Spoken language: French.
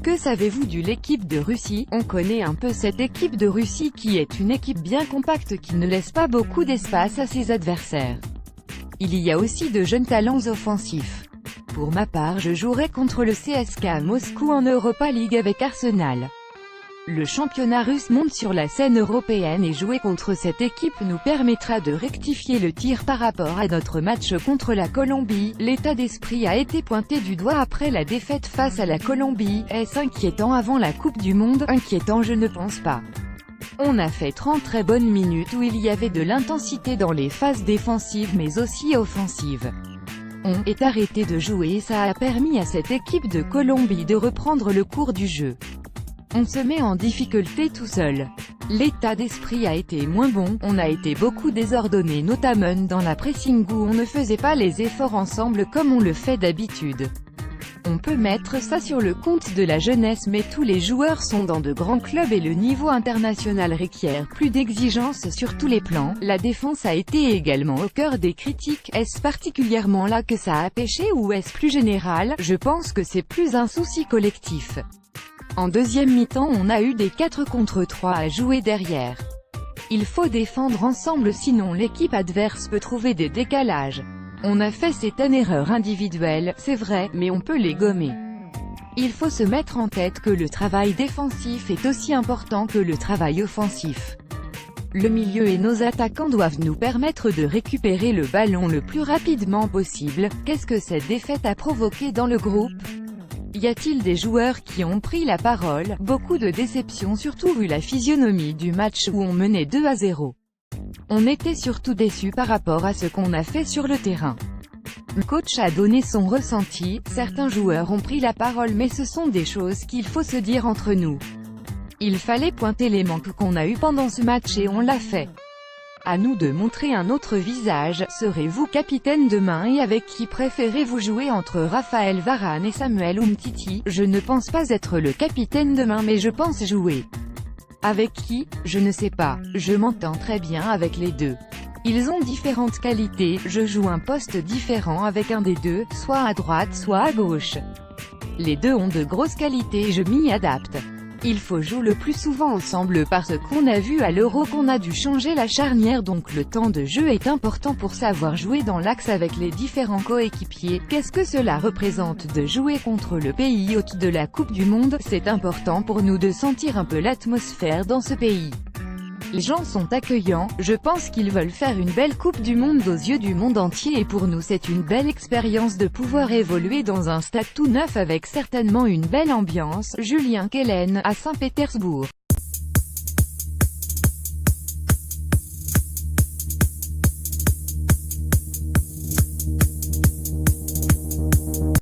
Que savez-vous de l'équipe de Russie? On connaît un peu cette équipe de Russie qui est une équipe bien compacte qui ne laisse pas beaucoup d'espace à ses adversaires. Il y a aussi de jeunes talents offensifs. Pour ma part, je jouerai contre le CSKA Moscou en Europa League avec Arsenal. Le championnat russe monte sur la scène européenne et jouer contre cette équipe nous permettra de rectifier le tir par rapport à notre match contre la Colombie. L'état d'esprit a été pointé du doigt après la défaite face à la Colombie. Est-ce inquiétant avant la Coupe du Monde? Inquiétant, je ne pense pas. On a fait 30 très bonnes minutes où il y avait de l'intensité dans les phases défensives mais aussi offensives. On est arrêté de jouer et ça a permis à cette équipe de Colombie de reprendre le cours du jeu. On se met en difficulté tout seul. L'état d'esprit a été moins bon, on a été beaucoup désordonné notamment dans la pressing où on ne faisait pas les efforts ensemble comme on le fait d'habitude. On peut mettre ça sur le compte de la jeunesse mais tous les joueurs sont dans de grands clubs et le niveau international requiert plus d'exigences sur tous les plans. La défense a été également au cœur des critiques. Est-ce particulièrement là que ça a pêché ou est-ce plus général? Je pense que c'est plus un souci collectif. En deuxième mi-temps on a eu des 4 contre 3 à jouer derrière. Il faut défendre ensemble sinon l'équipe adverse peut trouver des décalages. On a fait certaines erreurs individuelles, c'est vrai, mais on peut les gommer. Il faut se mettre en tête que le travail défensif est aussi important que le travail offensif. Le milieu et nos attaquants doivent nous permettre de récupérer le ballon le plus rapidement possible. Qu'est-ce que cette défaite a provoqué dans le groupe? Y a-t-il des joueurs qui ont pris la parole? Beaucoup de déceptions surtout vu la physionomie du match où on menait 2-0. On était surtout déçus par rapport à ce qu'on a fait sur le terrain. Le coach a donné son ressenti, certains joueurs ont pris la parole mais ce sont des choses qu'il faut se dire entre nous. Il fallait pointer les manques qu'on a eus pendant ce match et on l'a fait. À nous de montrer un autre visage. Serez-vous capitaine demain et avec qui préférez-vous jouer entre Raphaël Varane et Samuel Umtiti? Je ne pense pas être le capitaine demain mais je pense jouer. Avec qui? Je ne sais pas. Je m'entends très bien avec les deux. Ils ont différentes qualités, je joue un poste différent avec un des deux, soit à droite soit à gauche. Les deux ont de grosses qualités et je m'y adapte. Il faut jouer le plus souvent ensemble parce qu'on a vu à l'Euro qu'on a dû changer la charnière donc le temps de jeu est important pour savoir jouer dans l'axe avec les différents coéquipiers. Qu'est-ce que cela représente de jouer contre le pays hôte de la Coupe du Monde? C'est important pour nous de sentir un peu l'atmosphère dans ce pays. Les gens sont accueillants, je pense qu'ils veulent faire une belle Coupe du Monde aux yeux du monde entier et pour nous c'est une belle expérience de pouvoir évoluer dans un stade tout neuf avec certainement une belle ambiance. Julien Kellen, à Saint-Pétersbourg.